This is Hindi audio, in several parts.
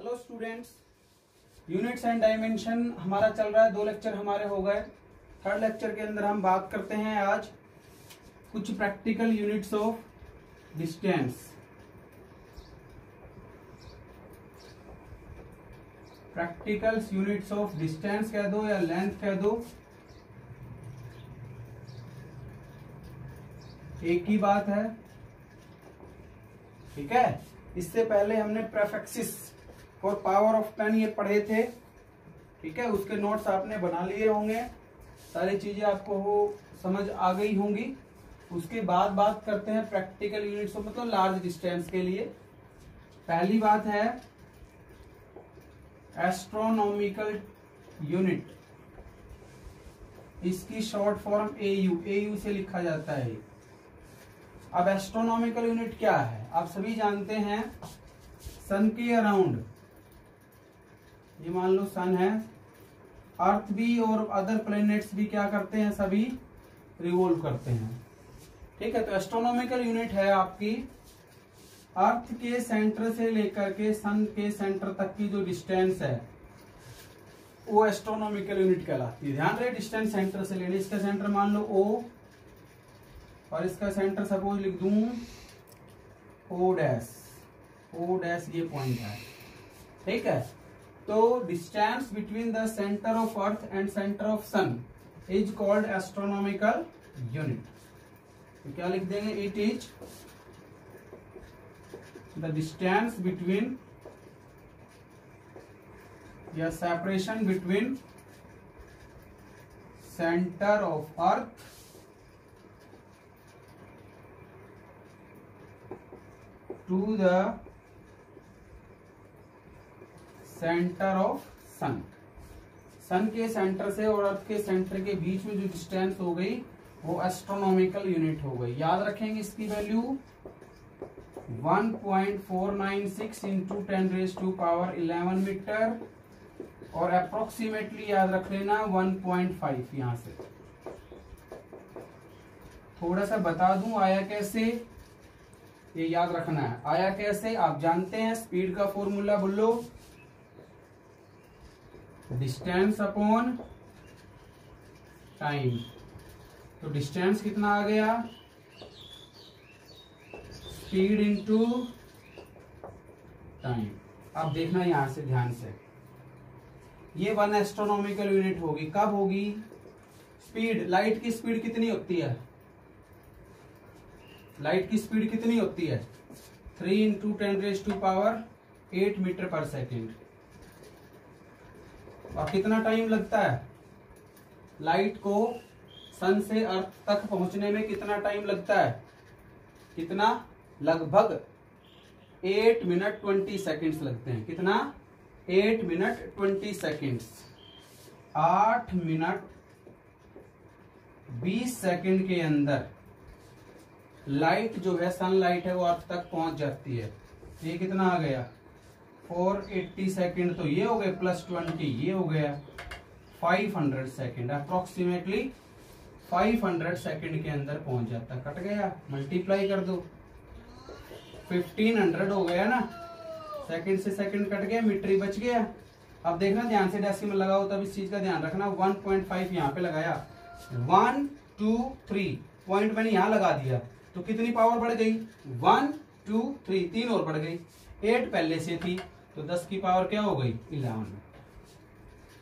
Hello students, units and dimension हमारा चल रहा है। 2 लेक्चर हमारे हो गए। 3rd लेक्चर के अंदर हम बात करते हैं आज कुछ practical units of distance. Practical units of distance कह दो या लेंथ कह दो, एक ही बात है। ठीक है, इससे पहले हमने प्रेफिक्सेस फॉर पावर ऑफ 10 ये पढ़े थे। ठीक है, उसके नोट्स आपने बना लिए होंगे, सारी चीजें आपको वो समझ आ गई होंगी। उसके बाद बात करते हैं प्रैक्टिकल यूनिट्स ऑफ मतलब लार्ज डिस्टेंस के लिए। पहली बात है एस्ट्रोनॉमिकल यूनिट, इसकी शॉर्ट फॉर्म एयू से लिखा जाता है। अब एस्ट्रोनॉमिकल यूनिट क्या है, आप सभी जानते हैं सन के अराउंड, ये मान लो सन है, अर्थ भी और अदर प्लैनेट्स भी क्या करते हैं, सभी रिवॉल्व करते हैं। ठीक है, तो एस्ट्रोनॉमिकल यूनिट है आपकी अर्थ के सेंटर से लेकर के सन के सेंटर तक की जो डिस्टेंस है वो एस्ट्रोनॉमिकल यूनिट कहलाती है। ध्यान रहे, डिस्टेंस सेंटर से लेनी, इसका सेंटर मान लो O और इसका सेंटर सपोज लिख दूं O डैश, ये पॉइंट है। ठीक है, तो distance between the centre of earth and centre of sun is called astronomical unit. तो क्या लिख देंगे, it is the distance between या separation between centre of earth to the centre of sun. Sun के सेंटर से और अर्थ के सेंटर के बीच में जो डिस्टेंस हो गई वो एस्ट्रोनॉमिकल यूनिट हो गई। याद रखेंगे इसकी वैल्यू 1.496 इंटू 10⁻⁴ मीटर और अप्रोक्सीमेटली याद रख लेना 1.5। यहां से थोड़ा सा बता दूं आया कैसे, ये याद रखना है। आया कैसे आप जानते हैं, स्पीड का फॉर्मूला बोलो, डिस्टेंस अपॉन टाइम। तो डिस्टेंस कितना आ गया, स्पीड इंटू टाइम। अब देखना यहां से ध्यान से, ये 1 एस्ट्रोनॉमिकल यूनिट होगी। कब होगी, स्पीड, लाइट की स्पीड कितनी होती है, लाइट की स्पीड कितनी होती है 3 इंटू 10⁸ मीटर पर सेकेंड। और कितना टाइम लगता है लाइट को सन से अर्थ तक पहुंचने में, कितना टाइम लगता है, कितना, लगभग 8 मिनट 20 सेकेंड्स लगते हैं। कितना, 8 मिनट 20 सेकेंड्स, 8 मिनट 20 सेकेंड के अंदर लाइट जो है, सनलाइट है, वो अर्थ तक पहुंच जाती है। ये कितना आ गया 480 सेकेंड, तो ये हो गए प्लस 20, ये हो गया 500 सेकेंड। अप्रोक्सीमेटली 500 सेकेंड के अंदर पहुंच जाता। कट गया, मल्टीप्लाई कर दो, 1500 हो गया ना, सेकेंड से सेकेंड कट गया, मीटर ही बच गया। अब देखना ध्यान से, डेसिमल लगाओ तब इस चीज का ध्यान रखना। 1.5 यहाँ पे लगाया, 1 2 3 पॉइंट मैंने यहाँ लगा दिया, तो कितनी पावर बढ़ गई, 1 2 3, 3 और बढ़ गई। 8 पहले से थी, तो 10 की पावर क्या हो गई, 11।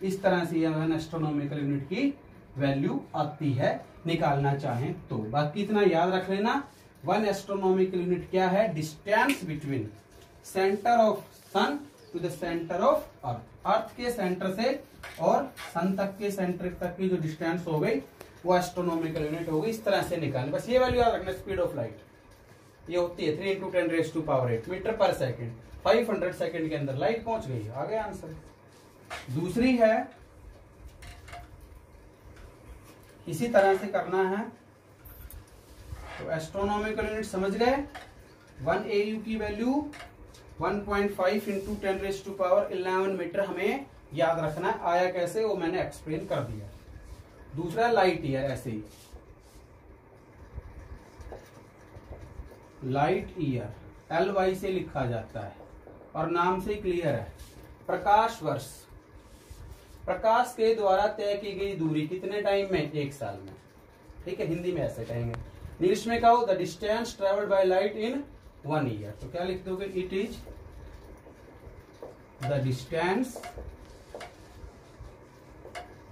इस तरह से यह एस्ट्रोनॉमिकल यूनिट की वैल्यू आती है, निकालना चाहें तो। बाकी इतना याद रख लेना, 1 एस्ट्रोनॉमिकल यूनिट क्या है, distance between centre of sun to the centre of earth. Earth के सेंटर से और सन तक के सेंटर तक की जो डिस्टेंस हो गई वो एस्ट्रोनॉमिकल यूनिट हो गई। इस तरह से निकालना, बस ये वैल्यू याद रखना। स्पीड ऑफ लाइट ये होती है 3 इंटू 10⁸ मीटर पर सेकेंड। 500 सेकेंड के अंदर लाइट पहुंच गई, आ गया आंसर। दूसरी है, इसी तरह से करना है। तो एस्ट्रोनॉमिकल यूनिट समझ गए, 1 AU की वैल्यू 1.5 इंटू 10⁻11 मीटर हमें याद रखना है। आया कैसे वो मैंने एक्सप्लेन कर दिया। दूसरा लाइट ईयर, ऐसे ही लाइट ईयर LY से लिखा जाता है और नाम से क्लियर है। प्रकाश वर्ष, प्रकाश के द्वारा तय की गई दूरी कितने टाइम में? 1 साल में। ठीक है, हिंदी में ऐसे कहेंगे। इंग्लिश में कहो the distance travelled by light in 1 year. तो क्या लिख दोगे? It is the distance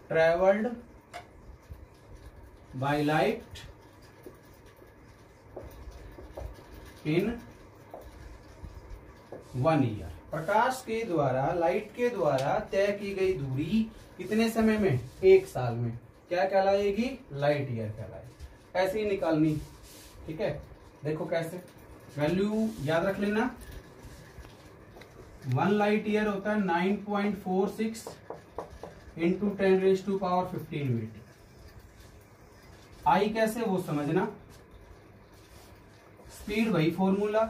travelled by light in 1 year. प्रकाश के द्वारा, लाइट के द्वारा तय की गई दूरी कितने समय में? 1 साल में। क्या कहलाएगी? लाइट ईयर कहलाएगी। ऐसे ही निकालनी। ठीक है, देखो कैसे, वैल्यू याद रख लेना। 1 लाइट ईयर होता है 9.46 इंटू 10⁻15 मीटर। आई कैसे वो समझना। स्पीड वही फॉर्मूला,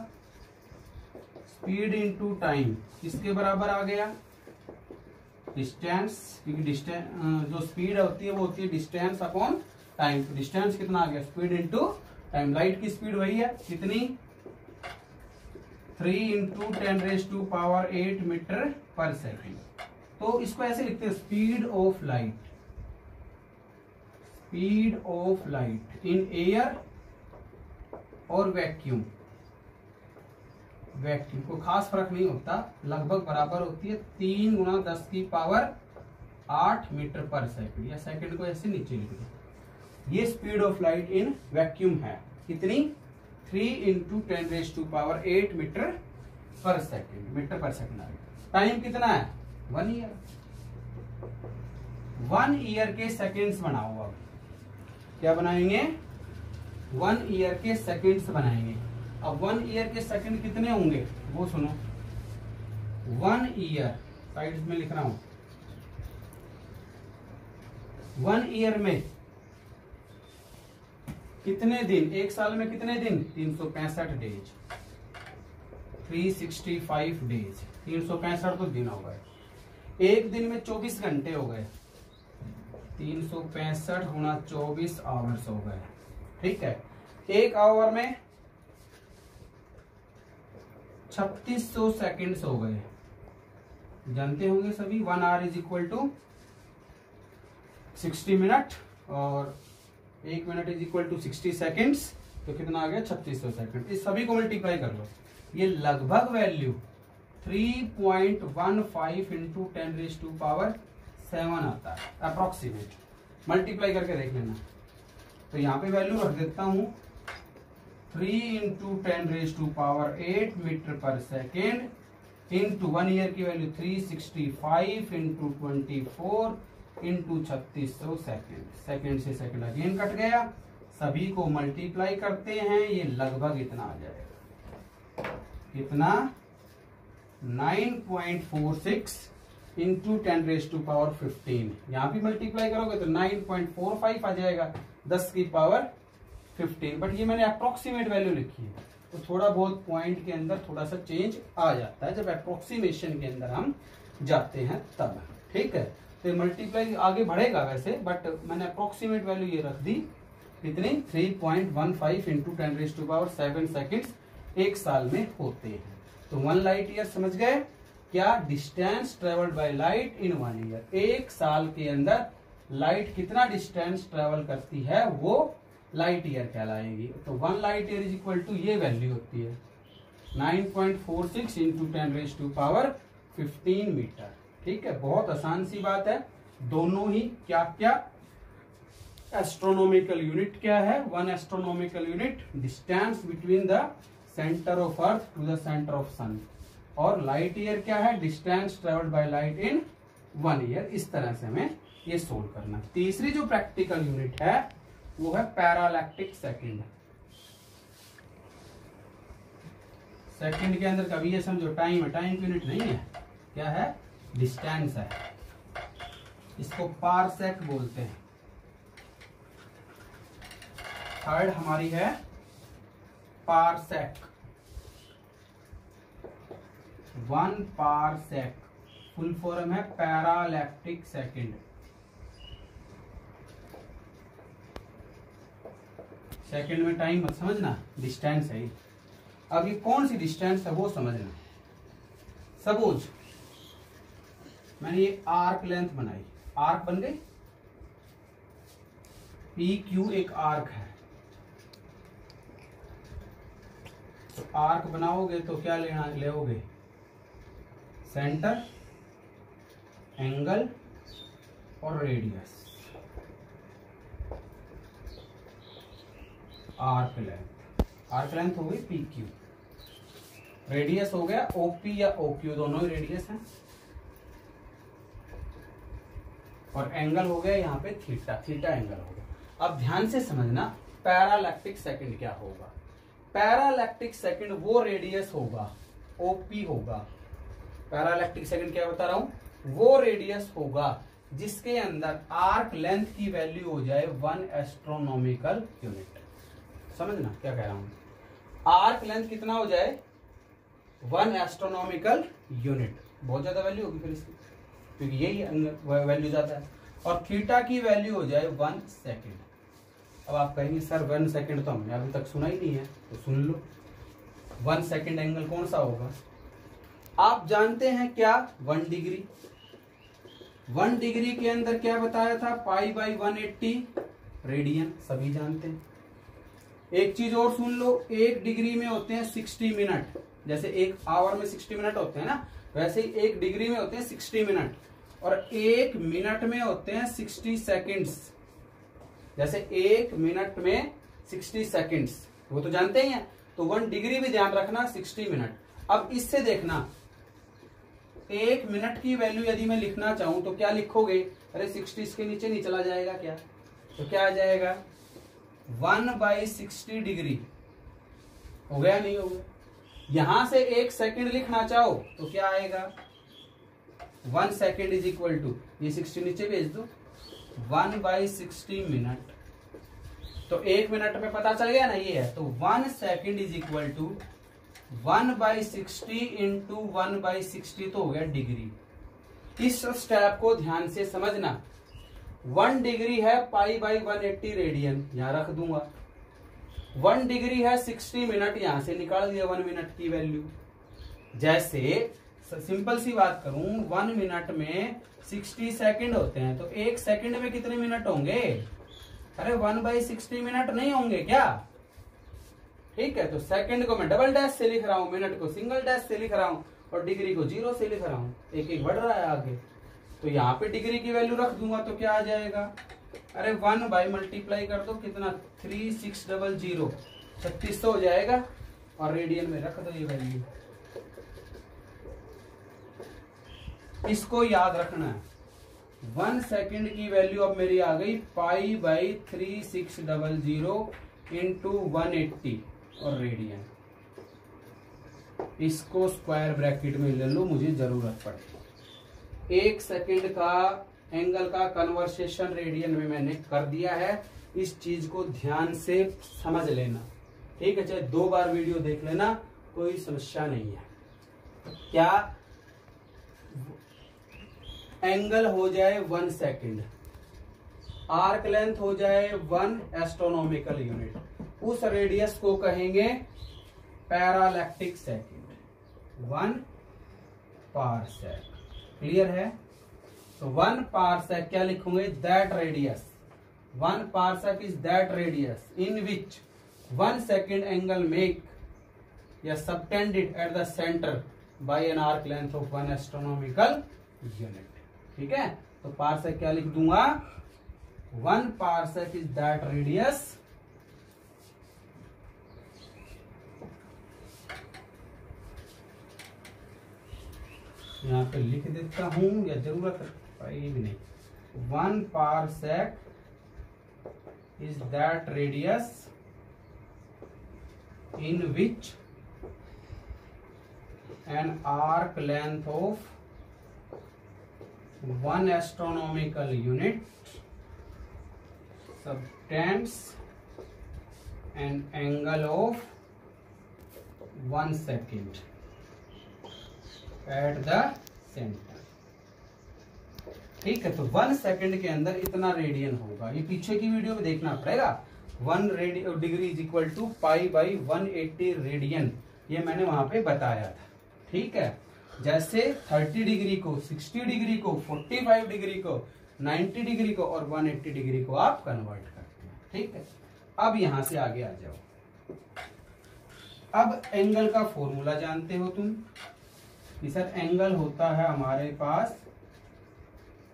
स्पीड इंटू टाइम किसके बराबर आ गया? डिस्टेंस, क्योंकि डिस्टेंस जो स्पीड होती है वो होती है डिस्टेंस अपॉन टाइम। डिस्टेंस कितना आ गया? Speed into time. लाइट की स्पीड वही है, कितनी? 3 इंटू 10⁸ मीटर पर सेकेंड। तो इसको ऐसे लिखते हैं, speed of light, speed of light in air और वैक्यूम। वैक्यूम को खास फर्क नहीं होता, लगभग बराबर होती है 3 × 10⁸ मीटर पर सेकंड, या सेकंड को ऐसे नीचे लिख दो। ये speed of light in vacuum है, कितनी? 3 इंटू 10⁸ मीटर पर सेकंड, मीटर पर सेकंड आ गया। टाइम कितना है? 1 ईयर। 1 ईयर के सेकंड्स बनाओ। अब क्या बनाएंगे? 1 ईयर के सेकंड्स बनाएंगे। अब 1 ईयर के सेकंड कितने होंगे वो सुनो। 1 ईयर साइड में लिख रहा हूं, 1 ईयर में कितने दिन? 1 साल में कितने दिन? 365 डेज, 365 डेज। 365 तो दिन हो गए। एक दिन में 24 घंटे हो गए, 365 × 24 आवर्स हो गए। ठीक है, 1 आवर में 3600 सेकेंड्स हो गए। जानते होंगे सभी 1 hour is equal to 60 minute और 1 minute is equal to 60 seconds. तो कितना आ गया? 3600 सेकेंड। इस सभी को मल्टीप्लाई कर लो। ये लगभग वैल्यू 3.15 इंटू 10⁻7 आता है, अप्रोक्सीमेट। मल्टीप्लाई करके देख लेना। तो यहाँ पे वैल्यू रख देता हूं, 3 इंटू 10⁸ मीटर पर सेकेंड इंटू 1 ईयर की value 365 into 24 into 3600 second. Second से सेकेंड अगेन कट गया। सभी को मल्टीप्लाई करते हैं, ये लगभग इतना आ जाएगा। कितना? 9.46 इंटू 10⁻15। यहाँ भी मल्टीप्लाई करोगे तो 9.45 आ जाएगा, 10⁻15। बट ये मैंने अप्रोक्सीमेट वैल्यू लिखी है, तो थोड़ा बहुत पॉइंट के अंदर थोड़ा सा चेंज आ जाता है जब अप्रोक्सीमेशन के अंदर हम जाते हैं तब। ठीक है, तो मल्टीप्लाई आगे बढ़ेगा वैसे, बट मैंने अप्रोक्सीमेट वैल्यू ये रख दी। कितनी? 3.15 इंटू 10⁻7 सेकेंड्स 1 साल में होते हैं। तो 1 लाइट ईयर समझ गए क्या? Distance travelled by light in 1 year. 1 साल के अंदर लाइट कितना डिस्टेंस ट्रेवल करती है वो लाइट ईयर कहलाएगी। तो 1 light year is equal to ये वैल्यू होती है 9.46 इंटू 10⁻15 मीटर। ठीक है, बहुत आसान सी बात है। दोनों ही क्या क्या? एस्ट्रोनॉमिकल यूनिट क्या है? 1 astronomical unit distance between the centre of earth to the centre of sun. और लाइट ईयर क्या है? Distance travelled by light in 1 year. इस तरह से हमें ये सोल्व करना। तीसरी जो प्रैक्टिकल यूनिट है वो है पैरालैक्टिक सेकंड। सेकंड के अंदर कभी ये समझो टाइम है, टाइम की यूनिट नहीं है। क्या है? डिस्टेंस है। इसको पारसेक बोलते हैं। थर्ड हमारी है पारसेक। 1 पारसेक फुल फॉर्म है पैरालैक्टिक सेकंड। सेकंड में टाइम मत समझना, डिस्टेंस है। अब ये कौन सी डिस्टेंस है वो समझना। सपोज मैंने ये आर्क लेंथ बनाई, आर्क बन गई, पी क्यू एक आर्क है। तो आर्क बनाओगे तो क्या लेना लेओगे, सेंटर, एंगल और रेडियस। आर्क लेंथ हो गई पी क्यू, रेडियस हो गया ओपी या ओक्यू, दोनों ही रेडियस हैं, और एंगल हो गया यहाँ पे थीटा, थीटा एंगल हो गया। अब ध्यान से समझना पैरालैक्टिक सेकंड क्या होगा। पैरालैक्टिक सेकंड वो रेडियस होगा, ओपी होगा। पैरालैक्टिक सेकंड क्या बता रहा हूं, वो रेडियस होगा जिसके अंदर आर्क लेंथ की वैल्यू हो जाए 1 एस्ट्रोनॉमिकल यूनिट। समझना क्या कह रहा हूं, आर्क लेंथ कितना हो जाए, 1 एस्ट्रोनॉमिकल यूनिट। बहुत ज्यादा वैल्यू होगी फिर इसकी, क्योंकि यही वैल्यू जाता है। और थीटा की वैल्यू हो जाए 1 सेकेंड। अब आप कहेंगे सर 1 सेकेंड तो हमने अभी तक सुना ही नहीं है, तो सुन लो 1 सेकेंड एंगल कौन सा होगा। आप जानते हैं क्या, 1 डिग्री। 1 डिग्री के अंदर क्या बताया था, π/180 रेडियन, सभी जानते हैं। एक चीज और सुन लो, 1 डिग्री में होते हैं 60 मिनट। जैसे 1 आवर में 60 मिनट होते हैं ना, वैसे ही 1 डिग्री में होते हैं 60 मिनट, और 1 मिनट में होते हैं 60 सेकेंड्स। जैसे 1 मिनट में 60 सेकेंड्स, वो तो जानते ही हैं। तो 1 डिग्री भी ध्यान रखना, 60 मिनट। अब इससे देखना, 1 मिनट की वैल्यू यदि मैं लिखना चाहूं तो क्या लिखोगे, अरे 60 इसके नीचे नहीं चला जाएगा क्या, तो क्या आ जाएगा 1/60 डिग्री, हो गया नहीं हो गया। यहां से 1 सेकेंड लिखना चाहो तो क्या आएगा, 1 सेकेंड इज इक्वल टू, ये 60 नीचे भेज दो, 1/60 मिनट। तो 1 मिनट में पता चल गया ना ये है, तो 1 second is equal to 1/60 into 1/60, तो हो गया डिग्री। इस स्टेप को ध्यान से समझना। 1 डिग्री है π/180 रेडियन, यहां रख दूंगा। 1 डिग्री है 60 मिनट, यहां से निकाल दिया 1 मिनट की वैल्यू। जैसे सिंपल सी बात करूं, 1 मिनट में 60 सेकंड होते हैं, तो 1 सेकंड में कितने मिनट होंगे, अरे 1/60 मिनट नहीं होंगे क्या। ठीक है, तो सेकंड को मैं डबल डैश से लिख रहा हूं, मिनट को सिंगल डैश से लिख रहा हूं, और डिग्री को 0 से लिख रहा हूं, एक एक बढ़ रहा है आगे। तो यहाँ पे डिग्री की वैल्यू रख दूंगा तो क्या आ जाएगा, अरे 1 बाई मल्टीप्लाई कर दो, कितना 3600, 3600 हो जाएगा, और रेडियन में रख दो ये वैल्यू। इसको याद रखना है, 1 सेकेंड की वैल्यू अब मेरी आ गई π/3600 इंटू 180 और रेडियन। इसको स्क्वायर ब्रैकेट में ले लो, मुझे जरूरत पड़े। 1 सेकेंड का एंगल का कन्वर्सेशन रेडियन में मैंने कर दिया है, इस चीज को ध्यान से समझ लेना। ठीक है, चाहे 2 बार वीडियो देख लेना, कोई समस्या नहीं है। क्या एंगल हो जाए 1 सेकेंड, आर्क लेंथ हो जाए 1 एस्ट्रोनॉमिकल यूनिट, उस रेडियस को कहेंगे पैरालैक्टिक सेकेंड, 1 पारसेक। क्लियर है। तो 1 पारसेक क्या लिखूंगे, that radius, 1 parsec is that radius in which 1 second angle make या subtended at the centre by an arc length of 1 astronomical unit. ठीक है, तो पारसेक क्या लिख दूंगा, 1 पारसेक इज दैट रेडियस यहां पे लिख देता हूं, या जरूरत भी नहीं। 1 parsec is that radius in which N arc length of 1 astronomical unit subtends an angle of 1 second at the center। ठीक है, तो 1 सेकेंड के अंदर इतना रेडियन होगा। ये पीछे की वीडियो में देखना पड़ेगा। 1 degree is equal to π/180 radian, ये मैंने वहां पे बताया था। ठीक है, जैसे 30 डिग्री को, 60 डिग्री को, 45 डिग्री को, 90 डिग्री को और 180 डिग्री को आप कन्वर्ट करते हैं। ठीक है, अब यहां से आगे आ जाओ। अब एंगल का फॉर्मूला जानते हो तुम कि सर एंगल होता है हमारे पास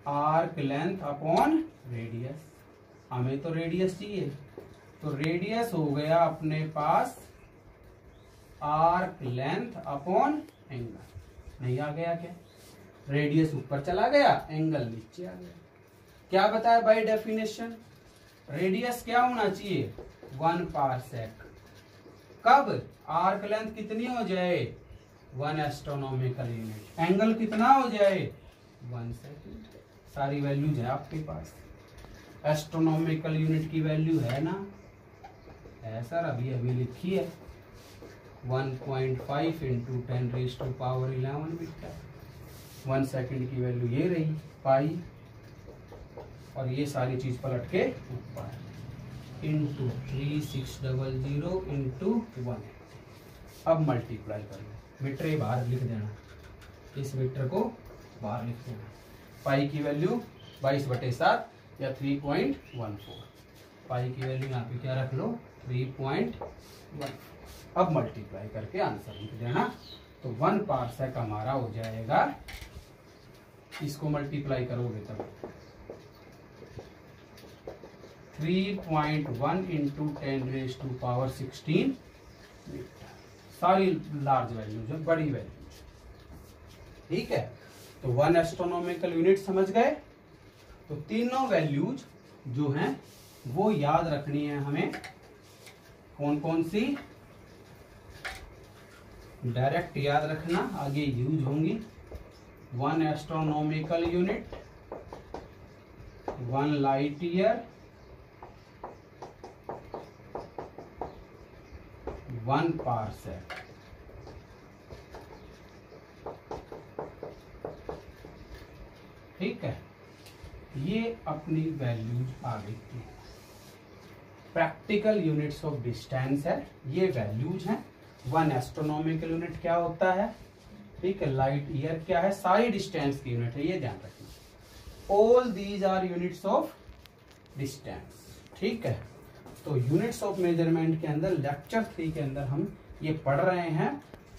आर्क लेंथ अपॉन रेडियस। हमें तो रेडियस चाहिए, तो रेडियस हो गया अपने पास आर्क लेंथ अपॉन एंगल। नहीं आ गया क्या? रेडियस ऊपर चला गया, एंगल नीचे आ गया। क्या बताया बाय डेफिनेशन? रेडियस क्या होना चाहिए? 1 पारसेक। कब? आर्क लेंथ कितनी हो जाए? 1 एस्ट्रोनॉमिकल यूनिट। एंगल कितना हो जाए? 1 सेकेंड। सारी वैल्यूज है आपके पास। एस्ट्रोनॉमिकल यूनिट की वैल्यू है ना? है सर, अभी अभी लिखी है 1.5 इंटू 10⁻11 मीटर। 1 सेकेंड की वैल्यू ये रही पाई, और ये सारी चीज पलट के ऊपर इंटू 3600 इंटू 1। अब मल्टीप्लाई कर लो, मीटर बाहर लिख देना, इस मीटर को बाहर लिख देना। पाई की वैल्यू 22/7 या 3.14। पाई की वैल्यू यहाँ पे क्या रख लो? 3.1। अब मल्टीप्लाई करके आंसर लिख देना। तो 1 पारसेक हमारा हो जाएगा, इसको मल्टीप्लाई करोगे तब 3.1 इंटू 10⁻16 मीटर। सारी लार्ज वैल्यूज है, बड़ी वैल्यूज। ठीक है, तो 1 एस्ट्रोनॉमिकल यूनिट समझ गए। तो तीनों वैल्यूज जो हैं वो याद रखनी है हमें। कौन कौन सी? डायरेक्ट याद रखना, आगे यूज होंगी। 1 astronomical unit, 1 light year, 1 parsec. ठीक है, ये अपनी वैल्यूज आ गई थी। प्रैक्टिकल यूनिट्स ऑफ डिस्टेंस है, ये वैल्यूज हैं। 1 एस्ट्रोनॉमिकल यूनिट क्या होता है? ठीक है, लाइट ईयर क्या है? सारी डिस्टेंस की यूनिट है, ये ध्यान रखना। All these are units of distance. ठीक है, तो यूनिट्स ऑफ मेजरमेंट के अंदर लेक्चर 3 के अंदर हम ये पढ़ रहे हैं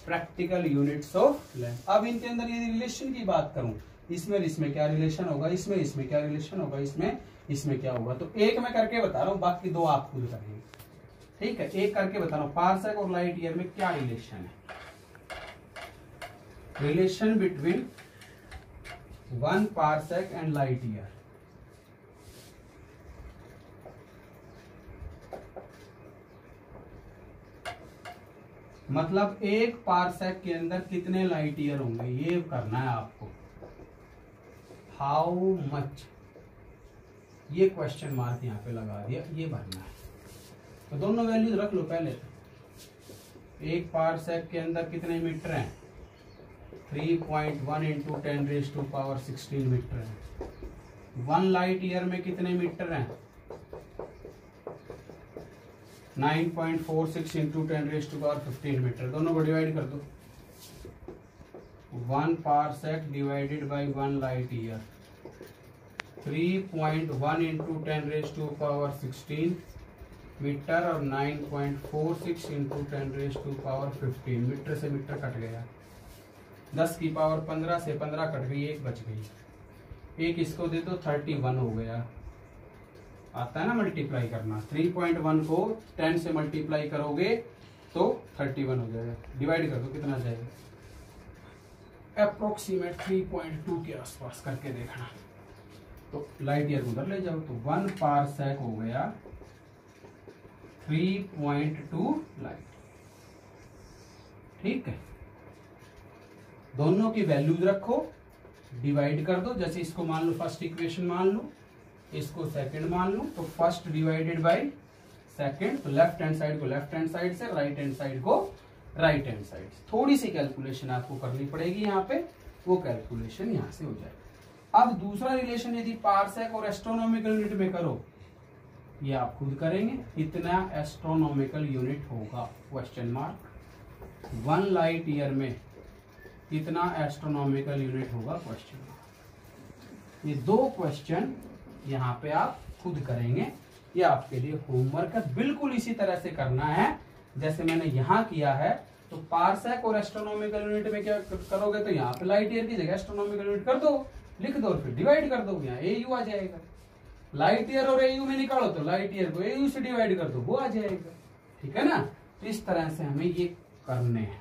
प्रैक्टिकल यूनिट्स ऑफ लेंथ। अब इनके अंदर यदि रिलेशन की बात करूं, इसमें क्या रिलेशन होगा, इसमें क्या रिलेशन होगा, इसमें क्या होगा, तो एक मैं करके बता रहा हूं, बाकी दो आप खुद करेंगे। ठीक है, एक करके बता रहा हूं। पारसेक और लाइट ईयर में क्या रिलेशन है? Relation between 1 parsec and light year. मतलब 1 पारसेक के अंदर कितने लाइट ईयर होंगे, ये करना है आपको। हाउ मच, ये क्वेश्चन मार्क यहाँ पे लगा दिया, ये भरना है। तो दोनों वैल्यूज रख लो पहले। 1 पारसेक के अंदर कितने मीटर हैं? 3.1 इंटू 10⁻16 मीटर है। 1 लाइट ईयर में कितने मीटर हैं? 9.46 इंटू 10⁻15 मीटर। दोनों को डिवाइड कर दो। 1 parsec divided by 1 light year, 3.1 into 10⁻16 metre और 9.46 इंटू 10⁻15 मीटर से मीटर कट गया। 10 की पावर 15 से 15 कट गई, 1 बच गई। 1 इसको दे दो, 31 हो गया। आता है ना मल्टीप्लाई करना। 3.1 को 10 से मल्टीप्लाई करोगे तो 31 हो जाएगा। डिवाइड कर दो, कितना जाएगा? अप्रोक्सीमेट 3.2 के आसपास करके देखना। तो लाइट ईयर उधर ले जाओ, तो 1 पारसेक हो गया 3.2 लाइट। ठीक है, दोनों की वैल्यूज रखो, डिवाइड कर दो। जैसे इसको मान लो फर्स्ट इक्वेशन मान लो, इसको सेकंड मान लो, तो फर्स्ट डिवाइडेड बाय सेकंड। तो लेफ्ट हैंड साइड को लेफ्ट हैंड साइड से, राइट हैंड साइड को राइट हैंड साइड से। थोड़ी सी कैलकुलेशन आपको करनी पड़ेगी यहाँ पे, वो कैलकुलेशन यहाँ से हो जाएगी। अब दूसरा रिलेशन यदि पारसेक और एस्ट्रोनॉमिकल यूनिट में करो, ये आप खुद करेंगे। कितना एस्ट्रोनॉमिकल यूनिट होगा? Question mark. 1 लाइट ईयर में कितना एस्ट्रोनॉमिकल यूनिट होगा क्वेश्चन। ये 2 क्वेश्चन यहाँ पे आप खुद करेंगे, ये आपके लिए होमवर्क है। बिल्कुल इसी तरह से करना है जैसे मैंने यहाँ किया है। तो पारसेक और एस्ट्रोनॉमिकल यूनिट में क्या करोगे, तो यहाँ पे लाइट ईयर की जगह एस्ट्रोनॉमिकल यूनिट कर दो, लिख दो, फिर डिवाइड कर दो, यहाँ एयू आ जाएगा। लाइट ईयर और एयू में निकालो तो लाइट ईयर को एयू से डिवाइड कर दो, वो आ जाएगा। ठीक है ना। तो इस तरह से हमें ये करने हैं।